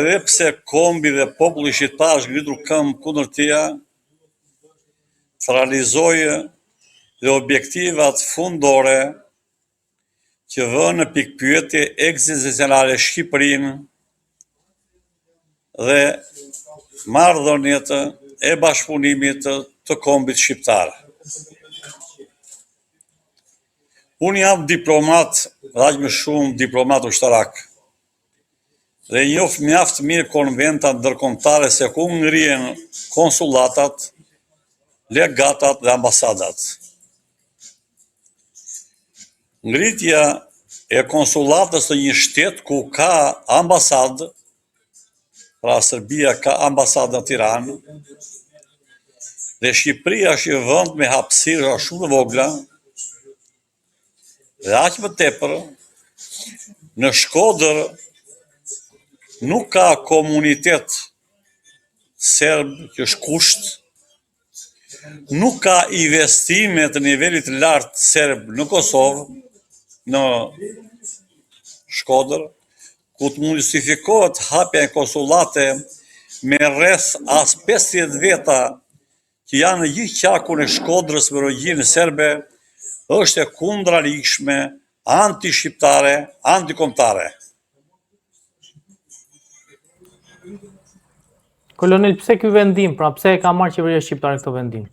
Edhe pse kombi dhe populli shqiptar është ngritur këmbë kundër tija, të realizojë dhe objektivat fundore që vënë në pikpyetje ekzistenciale Shqipërinë dhe marrëdhëniet e bashkëpunimit të kombit shqiptar. Unë jam diplomat, dhe aq më shumë diplomat ushtarak, dhe njoh mjaft mirë konventat ndërkombëtare se ku ngrihen konsulatat, legatat dhe ambasadat. Ngritja e konsulatës të një shtet ku ka ambasadë, pra Serbia ka ambasadë në Tiranë, dhe Shqipëria është një vend me hapësira shumë të vogla, dhe aq më tepër, në Shkodër nuk ka komunitet serb që është kusht, nuk ka investime të nivelit lartë serb në Kosovë, në Shkodër, ku të mund justifikohet hapja e konsulate me rreth as 50 veta që janë në gjithë qarkun e Shkodrës me origjinë serbe, është e kundërligjshme, anti-shqiptare, antikombëtare. Kolonel, pse ky vendim? Pra pse e ka marrë qeveria shqiptare këtë vendim?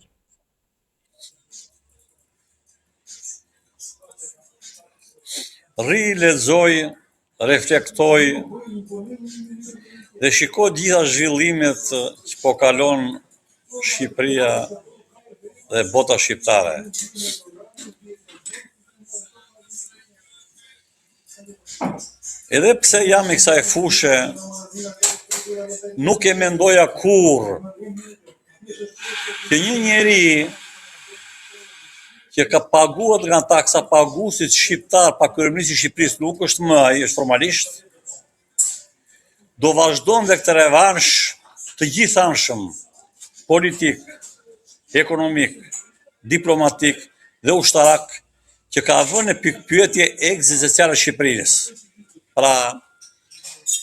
Ri, lexoj, reflektoj dhe shikoj gjitha zhvillimet që po kalon Shqipëria dhe bota shqiptare. Edhe pse jam i kësaj fushe, nuk e mendoja kurrë që një njeri që ka paguar nga taksa paguesit shqiptar pa kryeministri i Shqipërisë nuk është më ai, është formalisht, do vazhdon dhe këtë revansh të gjithanshëm, politik, ekonomik, diplomatik dhe ushtarak që ka vënë në pikpyetje ekzistenciale Shqipërisë. Pra,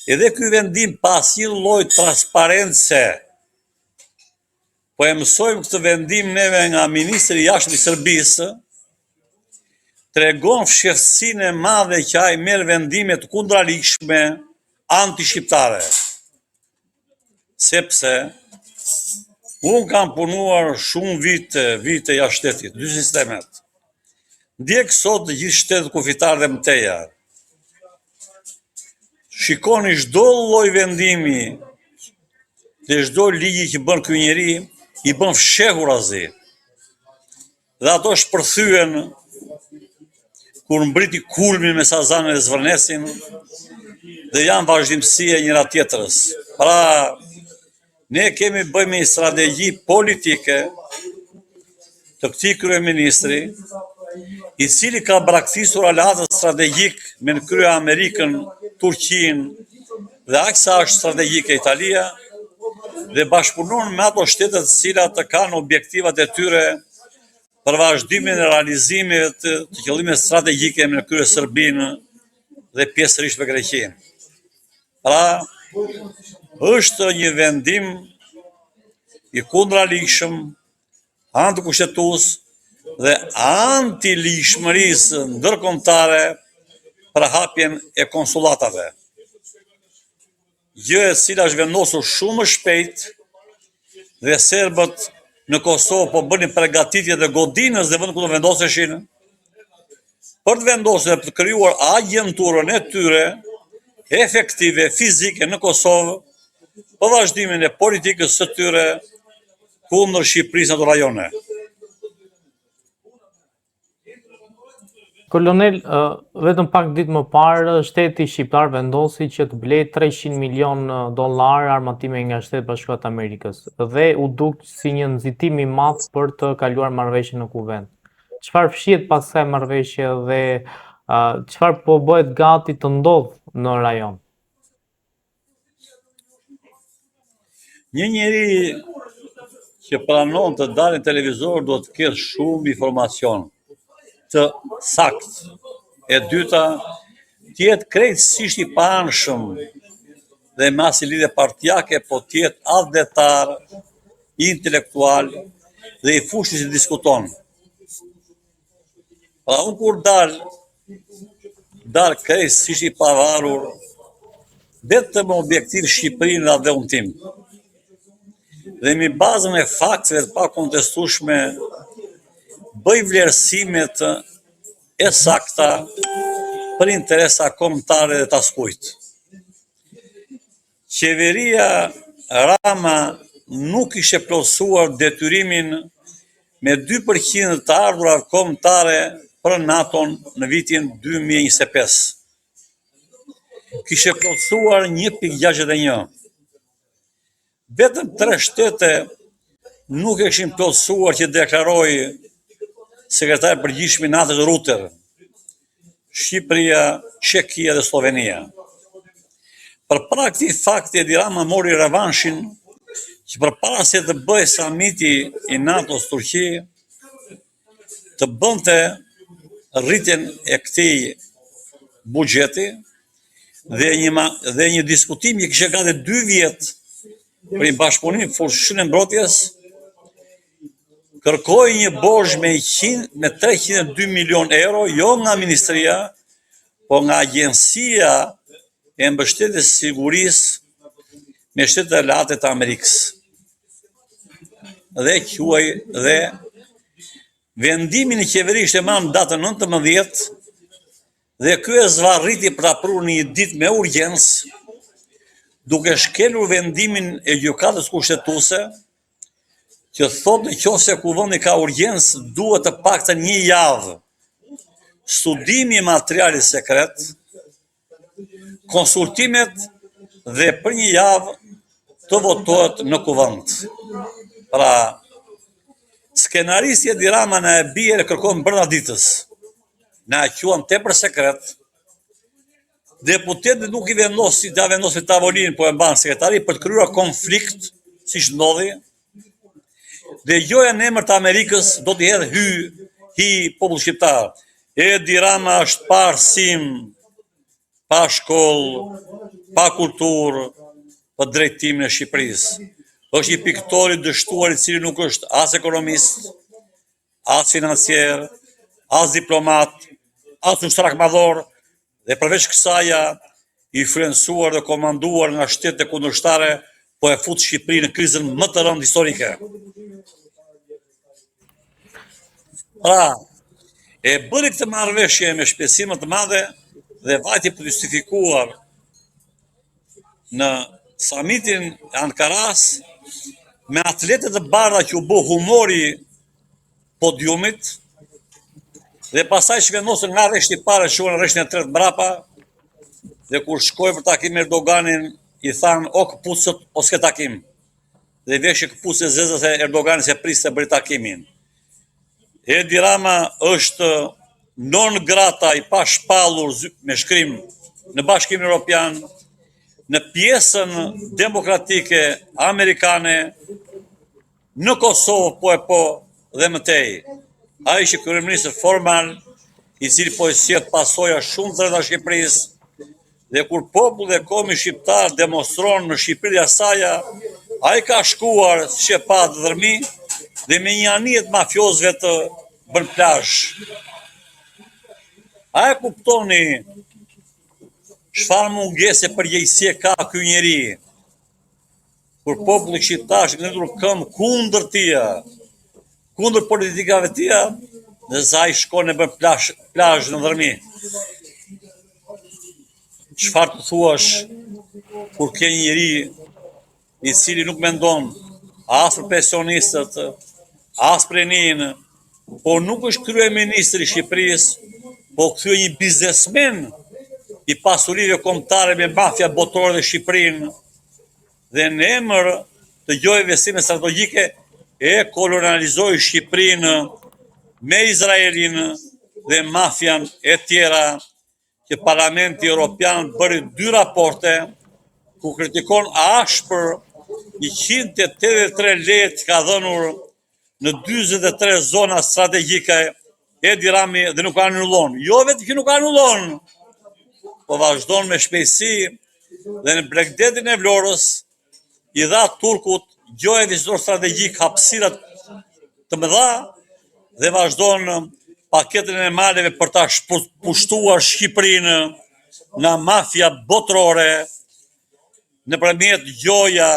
edhe ky vendim pas një lloj transparence, po e mësojmë këtë vendim neve nga ministri i jashtëm i Serbisë, tregon fshehtësinë e madhe që ai merr vendime të kundërligjshme anti-shqiptare. Sepse unë kam punuar shumë vite jashtë shtetit, 2 sistemet. Ndjek sot të gjithë shtetet kufitar dhe mëteja. Shikoni çdo lloj vendimi dhe çdo ligji që bën ky njeri, i bën fshehurazi. Dhe ato shpërthyen kur mbriti kulmi me Sazanën dhe Zvërnesin dhe janë vazhdimësi e njëra tjetrës. Pra, ne kemi bëjmë një strategji politike të këtij kryeministri, i cili ka braktisur aleatët strategjik me në krye Amerikën, Turqinë dhe aq sa është strategjike Italia, dhe bashkëpunon me ato shtetet të cilat të kanë objektivat e tyre për vazhdimin e realizimit të qëllimeve strategjike me në krye Serbinë dhe pjesërisht me Greqinë. Pra, është një vendim i kundërligjshëm, antikushtetues dhe anti-ligjshmërisë ndërkombëtare për hapjen e konsullatave. Gjë e cila është vendosur shumë më shpejt dhe serbët në Kosovë po bënin përgatitje dhe godinës dhe vend ku do vendoseshin për të vendosur dhe për të krijuar agjenturën e tyre efektive, fizike në Kosovë për vazhdimin e politikës së tyre kundër Shqipërisë në ato rajone. Kolonel, vetëm pak ditë më parë, shteti shqiptar vendosi që të blejë $300 milion armatime nga Shtetet Bashkuara të Amerikës dhe u duk si një nxitim i madh për të kaluar marrëveshjen në kuvent. Çfarë fshihet pas kësaj marrëveshje dhe çfarë po bëhet gati të ndodh në rajon? Një njeri që pranon të dalë në televizor do të ketë shumë informacion të saktë. E dyta, të jetë krejtësisht i paanshëm dhe me asnjë lidhje partijake, po tjetë adhetar, intelektual dhe i fushës që diskuton. Pra unë kur dal krejtësisht i pavarur, vetëm objektiv Shqipërinë dhe unë tim. Dhe mi bazën e fakteve të pakontestueshme, bëj vlerësimet e sakta për interesa kombëtare dhe taskujt. Qeveria Rama nuk ishte plotësuar detyrimin me 2% të ardhurat kombëtare për NATO-n në vitin 2025. Kishte plotësuar 1.61. Vetëm 3 shtete nuk e kishin plotësuar që deklaroi sekretari përgjithshëm i NATO-s Rutte: Shqipëria, Çekia dhe Slovenia. Përpara këtij fakti, Edi Rama mori revanshin që përpara se të bëjë samiti i NATO-s Turqi, të bënte rritjen e këtij buxheti dhe një diskutim që kishte gati 2 vjet për një bashkëpunim fushën e mbrojtjes, kërkoi një borxh me 302 milion euro, jo nga ministria, po nga Agjencia e Mbështetjes së Sigurisë me Shtetet e Lehta të Amerikës. Dhe vendimin e qeverisë e marrë në datën 19 dhe ky e zvarriti për ta prur një ditë me urgjencë, duke shkelur vendimin e gjykatës kushtetuese, që thotë nëse kuvendi ka urgjencë, duhet të paktën 1 javë studimi i materialit sekret, konsultimet dhe për 1 javë të votohet në kuvend. Pra, skenaristi Edi Rama na e bie e kërkon brenda ditës. Na e quan tepër sekret. Deputetët nuk i vendosin tavolinë, po e mban sekretari për të krijuar konflikt, siç ndodhi. Dhe joja në emër të Amerikës do t'i hedhë hi popull shqiptar. Edi Rama është pa arsim, pa shkollë, pa kulturë për drejtimin e Shqipërisë. Është një piktor i dështuar i cili nuk është as ekonomist, as financier, as diplomat, as ushtrak madhor, dhe përveç kësaja i influencuar dhe komanduar nga shtetet kundërshtare, po e fut Shqipërinë në krizën më të rëndë historike. Pra, e bëri këtë marrëveshje me shpejtësi më të madhe dhe vajti për të justifikuar në samitin e Ankaras me atletet të bardha që u bë humori podiumit dhe pastaj që vendosën nga rreshti i parë shuan në rreshtin e tretë mbrapa dhe kur shkoi për takim me Erdoganin i thanë o këpucët o s'ke takim. Dhe veshë këpucët zezë se Erdogani se priste bëri takimin. Edi Rama është non grata i pashpallur me shkrim në Bashkimin Evropian, në pjesën demokratike amerikane, në Kosovë po dhe mëtej. Ai ishte kryeminist formal, i cili po e sjell pasoja shumë të rënda Shqipërisë, dhe kur populli dhe komi shqiptar demonstron në Shqipëri asaja, ai ka shkuar siç e pa dërmi dhe me një anijet mafiozëve të bën plazh. A e kuptoni çfarë mungese përgjegjësie ka ky njeri? Kur populli shqiptar është ngritur këmbë kundër tij, kundër politikave të tij, dhe sa ai shkon e bën plazh në dërmi. Çfarë të thuash kur ke një njeri i cili nuk mendon as për pensionistët, as për nin, po nuk është kryeministri i Shqipërisë, po kthye një biznesmen i pasurive kombëtare me mafia botërore dhe Shqipërinë, dhe në emër të gjojë investime strategjike e kolonializoi Shqipërinë me Izraelin dhe mafian e tjera, që Parlamenti Evropian bëri 2 raporte ku kritikon ashpër 183 lekë ka dhënur në 43 zona strategjike Edi Rami dhe nuk anullon. Jo vetë që nuk anullon, po vazhdon me shpejtësi dhe në bregdetin e Vlorës i dha Turkut gjoja vizitor strategjik hapësirat të mëdha dhe vazhdon paketën e maleve për ta pushtuar Shqipërinë nga mafia botërore nëpërmjet gjoja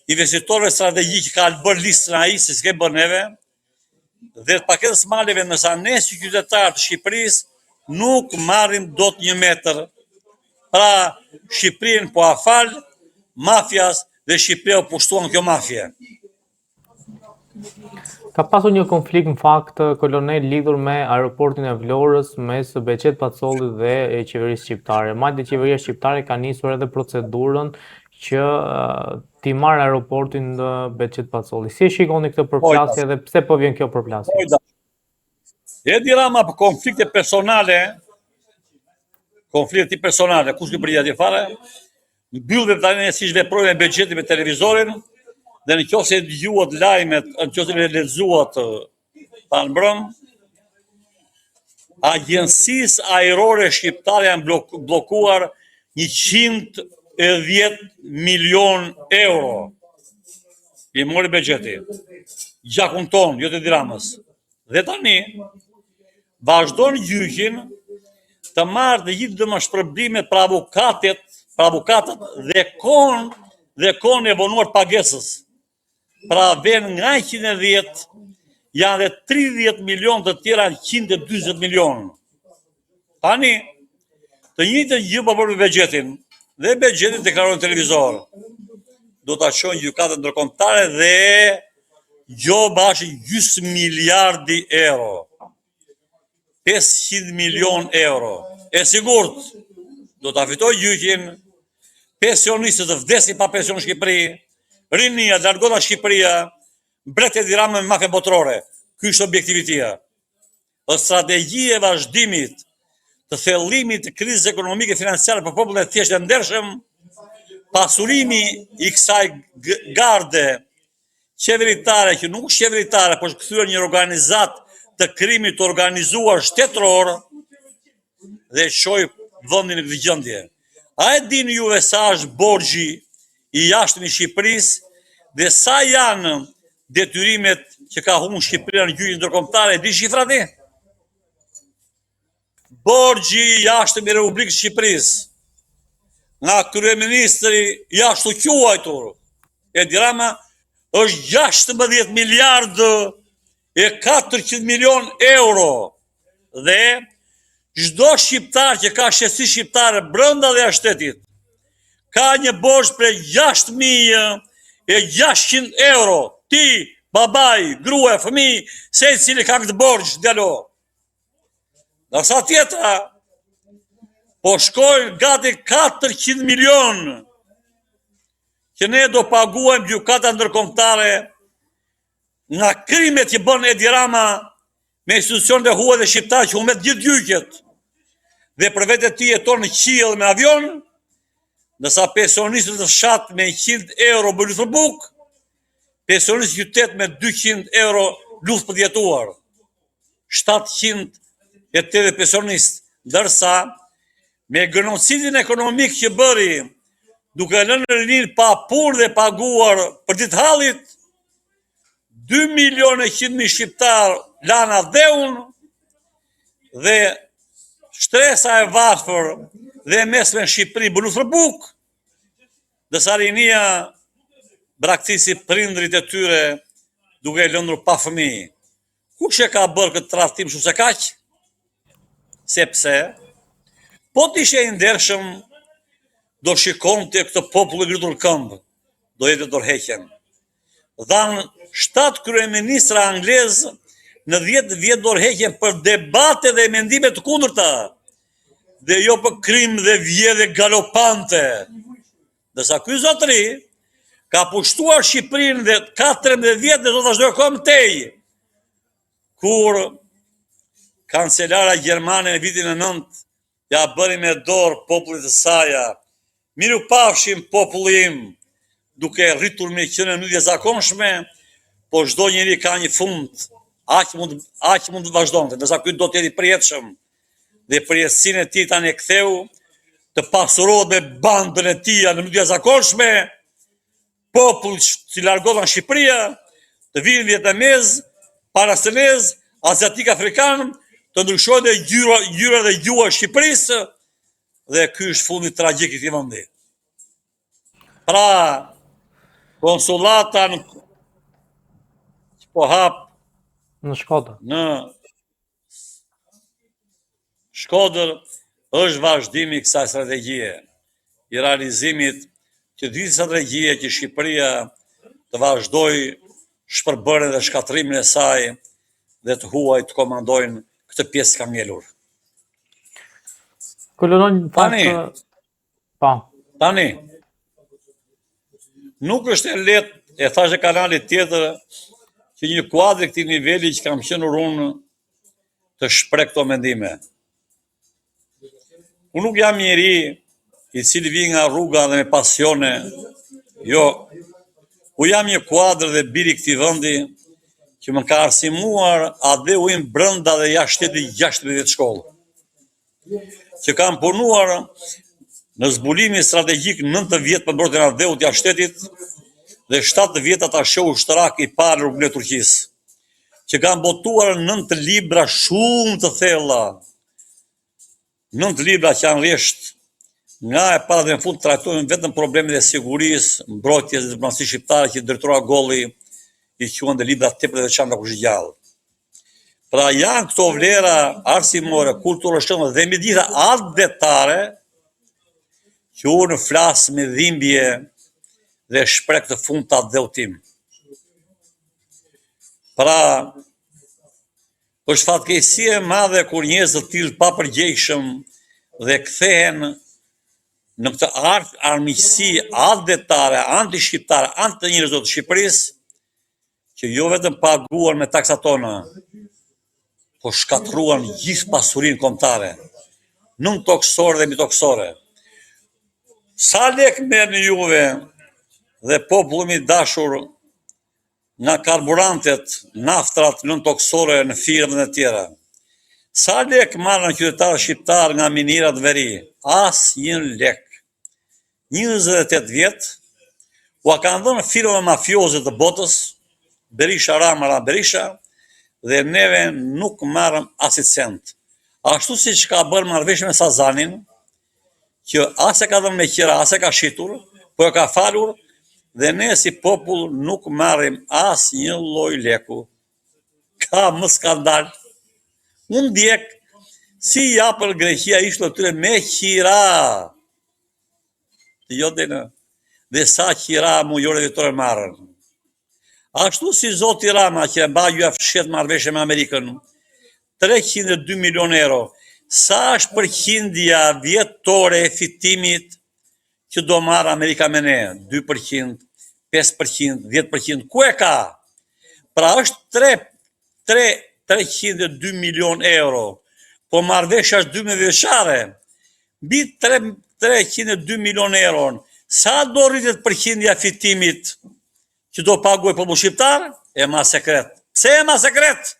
investitorëve strategjik ka bërë listën ai se s'ke bërë neve dhe paketës maleve nësa ne si qytetarë të Shqipërisë nuk marrim dot 1 metër. Pra Shqipërinë po afal mafjas dhe Shqipëria u pushtuan kjo mafje. Ka pasur një konflikt në fakt kolonel lidhur me aeroportin e Vlorës mes Beqet Pacollit dhe qeverisë shqiptare. Madje qeveria shqiptare ka nisur edhe procedurën që t'i marrë aeroportin në Beqet Pacolli. Si e shikoni këtë përplasje dhe pse po vjen kjo përplasje? Edi Rama për konflikte personale, kush në përgjigjet fare, mbyll dhe tani si veprojnë me Beqetin me televizorin, dhe në qoftë se dëgjuat lajmet, në qoftë se lexuat pa mbrëm, agjencisë ajrore shqiptare janë bllokuar 110 milion euro. I mori Beqeti. Gjakun ton, jo të Edi Ramës. Dhe tani vazhdon gjyqin të marrë të gjithë dëmshpërblimet për avukatët dhe kon e vonuar pagesës. Pra ven nga 110 janë dhe 30 milion të tjera në 120 milion. Tani, të njëjtën gjë po bën me Beqetin dhe Beqeti deklaron në televizor. Do ta shohën gjykatën ndërkombëtare dhe gjoba është gjysmë miliardi euro. 500 milion euro. E sigurt, do ta fitoj gjyqin, pensionistët të vdesin pa pension në Shqipëri, rinia, largota Shqipëria, mbret Edi Rama me mafia botërore. Ky është objektivitetia. Është strategji e vazhdimit të thellimit të krizës ekonomike financiare për popullin e thjeshtë dhe ndershëm, pasurimi i kësaj garde qeveritare, që nuk është qeveritare, por është kthyer një organizat të krimit të organizuar shtetëror dhe çoi vendin në këtë gjendje. A e dini juve sa është borxhi i jashtëm i Shqipërisë dhe sa janë detyrimet që ka humbur Shqipëria në gjyqin ndërkombëtar? E di shifrat e? Borxhi i jashtëm i Republikës Shqipërisë nga kryeministri jashtu quajtur Edi Rama është 16 miliardë e 400 milion euro dhe çdo shqiptar që ka shqetësi shqiptare brenda dhe jashtë shtetit ka një borxh për 6.600 euro. Ti, babaj, grua, fëmijë, secili ka këtë borxh, djalo. Ndërsa tjetra po shkojnë gati 400 milion që ne do paguajmë gjykata ndërkombëtare nga krimet që bën Edi Rama me institucionet e huaja dhe shqiptarë që humben gjithë gjyqet dhe për vetë ti jeton në qiell me avion, ndërsa pensionistët të fshat me 100 euro për luftë buk, pensionistët qytet me 200 euro luftë për djetuar. 780 pensionistë, ndërsa me genocidin ekonomik që bëri, duke lënë rinin pa punë dhe paguar për ditë hallit, 2.100.000 shqiptar lana dheun dhe shtresa e varfër dhe mesme në Shqipëri bënu thërbuk, dhe sa rinia braktisi prindrit e tyre duke lëndur pa fëmijë. Kush e ka bërë këtë tradhtim shumë se kaq? Sepse, po t'ishe i ndershëm, do shikonte këtë popull e ngritur këmbë, do jetë dorëheqjen. Dhanë 7 kryeministra anglezë në 10 vjet dorëheqjen për debate dhe mendime të kundërta, dhe jo për krim dhe vjedhje galopante. Ndërsa ky zotëri ka pushtuar Shqipërinë dhe 14 vjet dhe do të vazhdojë akoma tej. Kur kancelara gjermane në vitin e 9 ja bëri me dorë popullit të saja, miru pafshim popullim, duke rritur me qenë në mëdhje zakonshme, po çdo njeri ka një fund, aq mund të vazhdonte, ndërsa ky do të jetë i përjetshëm dhe përjetësinë e tij tani e ktheu të pasurohet me bandën e tia në mënyrë të zakonshme, popull që largohet nga Shqipëria, të vinë vietnamez, parasenez, aziatik afrikan, të ndryshojnë dhe gjyra dhe gjua e Shqipërisë, dhe ky është fundi tragjik i këtij vendi. Pra, konsulata po hap në Shkodër. në Shkodër është vazhdimi i kësaj strategjie, i realizimit të dy strategjie që Shqipëria të vazhdoj shpërbërjen dhe shkatrimin e saj dhe të huaj të komandojnë këtë pjesë ka ngelur. Kolonel, Tani, nuk është e lehtë, e thash e kanalit tjetër, që një kuadër këtij niveli që kam qenë unë të shpreh këto mendime. Unë nuk jam njeri i cili vjen nga rruga dhe me pasione, jo. Unë jam një kuadër dhe biri këtij vendi që më ka arsimuar adheu im brenda dhe jashtë shtetit 16 shkollë. Që kam punuar në zbulimin strategjik 9 vjet për mbrojtjen e adheut jashtë shtetit dhe 7 vjet atashi ushtarak i parë në rrugën e Turqisë. Që kam botuar 9 libra shumë të thella. 9 libra që janë rresht nga e para dhe në fund trajtojnë vetëm problemet e sigurisë, mbrojtjes dhe diplomacisë shqiptare që ndërtoi Golli, i quhen dhe libra tepër të veçanta kush i gjallë. Pra janë këto vlera arsimore, kulturore dhe me gjitha adetare që unë flas me dhimbje dhe shpreh këtë fund të adheutim. Pra, është fatkeqësi e madhe kur njerëz të tillë papërgjegjshëm dhe kthehen në këtë armiqësi adetare, anti-shqiptare, anti-njerëzore të Shqipërisë, që jo vetëm paguan me taksat tona, po shkatruan gjithë pasurinë kombëtare, nën toksore dhe mitoksore. Sa lek merrni juve dhe populli i dashur nga karburantet, naftrat nën toksore në firmat e tjera? Sa lek marrën qytetarë shqiptarë nga minirat veri? Asnjë lek. 28 vjet u kanë dhënë firma mafioze të botës, Berisha Rama Berisha, dhe neve nuk marrëm as i cent. Ashtu siç ka bërë marrëveshje me Sazanin, që as e ka dhënë me qira, as e ka shitur, po e ka falur, dhe ne si popull nuk marrim as një lloj leku. Ka më skandal. Unë ndjek si japën Greqia ishte tyre me qira. Jo dhe sa qira mujore vitore marrën. Ashtu si zoti Rama që e mba ju e fshet marrëveshje me Amerikën, 302 milion euro. Sa është përqindja vjetore e fitimit që do marrë Amerika me ne? 2%, 5%, 10%, ku e ka? Pra është 302 milion euro, po marrëveshja është 12 vjeçare. Mbi 302 milion euro, sa do rritet përqindja fitimit që do paguaj populli shqiptar? E ma sekret. Pse e ma sekret?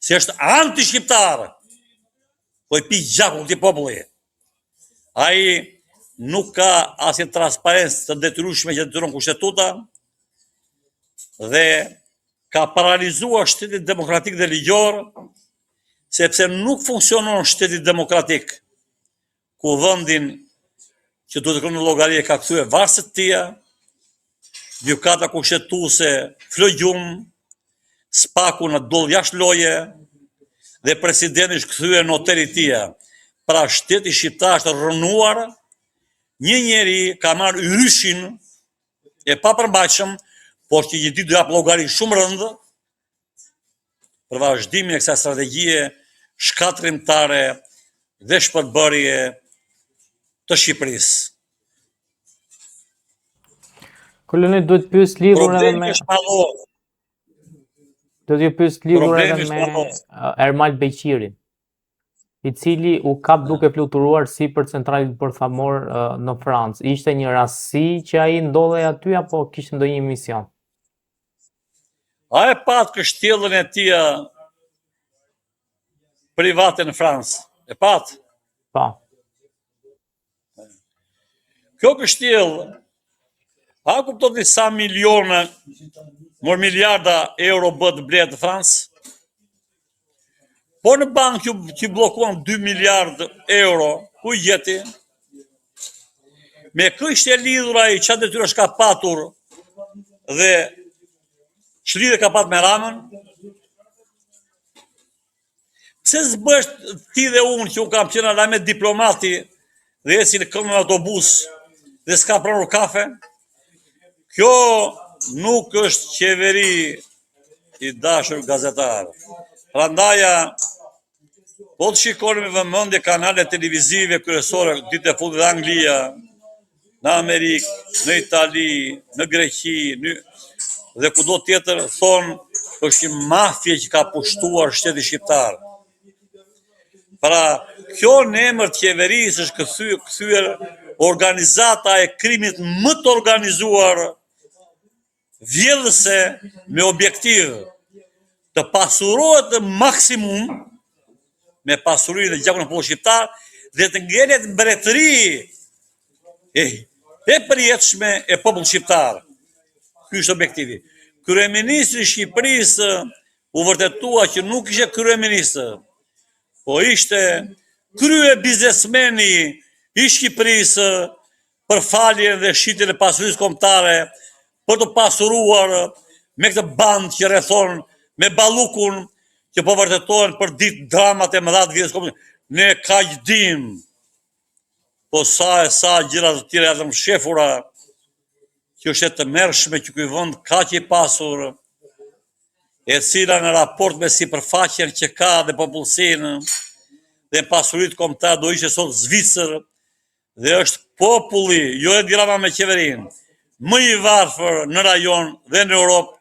Se është anti-shqiptar. Po i pi gjakun këtij populli. Ai nuk ka asnjë transparencë të detyrueshme që detyron kushtetuta dhe ka paralizuar shtetin demokratik dhe ligjor, sepse nuk funksionon shteti demokratik ku vendin që duhet të kënë llogari ka kthyer varësit të tia, gjykata kushtetuese flëgjum, spaku në doll jashtë loje dhe presidenti është kthyer në hotelin e tij. Pra shteti shqiptar është rrënuar, një njeri ka marrë yryshin e papërmbajtshëm, por që një ditë do jap llogari shumë rëndë për vazhdimin e kësaj strategjie shkatrimtare dhe shpërbërje të Shqipërisë. Kolonel, duhet pyes lidhur edhe me Ermal Beqirin, i cili u kap duke fluturuar sipër centralit bërthamor në Francë. Ishte një rastësi që ai ndodhej aty apo kishte ndonjë mision? A e pat kështjellën e tij private në Francë? E pat? Pa. Kjo kështjellë, a kupton ti sa miliona, miliarda euro bët blerë të Francë? Po në bankë që blokuan 2 miliard euro, ku jeti? Me kështë e lidhura i qatë detyra shka patur dhe çlidhe ka pat me Ramën? Pse s'bësht ti dhe unë që unë kam qenë ala me diplomati dhe eci në këmë në autobus dhe s'ka pranur kafe? Kjo nuk është qeveri i dashur gazetar. Prandaja, po të shikoni me vëmendje kanale televizive kryesore ditë e fundit në Anglia, në Amerikë, në Itali, në Greqi, dhe kudo tjetër thonë është një mafje që ka pushtuar shteti shqiptar. Pra, kjo në emër të qeverisë është kthyer organizata e krimit më të organizuar, vjedhëse me objektiv të pasurohet në maksimum me pasurinë dhe gjakun e popullit shqiptar dhe të ngjelet mbretëri e përjetshme e popullit shqiptar. Ky është objektivi. Kryeministri i Shqipërisë u vërtetua që nuk ishte kryeminist, po ishte krye biznesmeni i Shqipërisë për faljen dhe shitjen e pasurisë kombëtare për të pasuruar me këtë bandë që rrethon me ballukun që po vërtetohen për ditë dramat e mëdha të vjetës komunizmit. Ne kaq dim, po sa gjëra të tjera të mshefura, që është e tmerrshme që ky vend kaq i pasur, e cila në raport me sipërfaqen që ka dhe popullsinë dhe pasuritë kombëtare do ishte sot Zvicër dhe është populli, jo e dirama me qeverinë, më i varfër në rajon dhe në Europë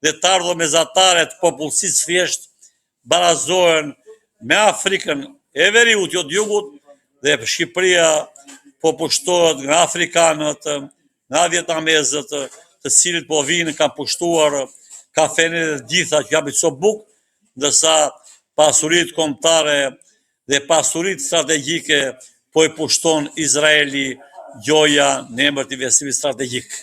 dhe të ardhur mesatare të popullsisë thjesht barazohen me Afrikën e Veriut, jo të Jugut, dhe Shqipëria po pushtohet nga afrikanët, nga vietnamezët, të cilët po vinë kanë pushtuar kafenet e gjitha që japin so buk, ndërsa pasuritë kombëtare dhe pasuritë strategjike po i pushton Izraeli, gjoja në emër të investimit strategjik.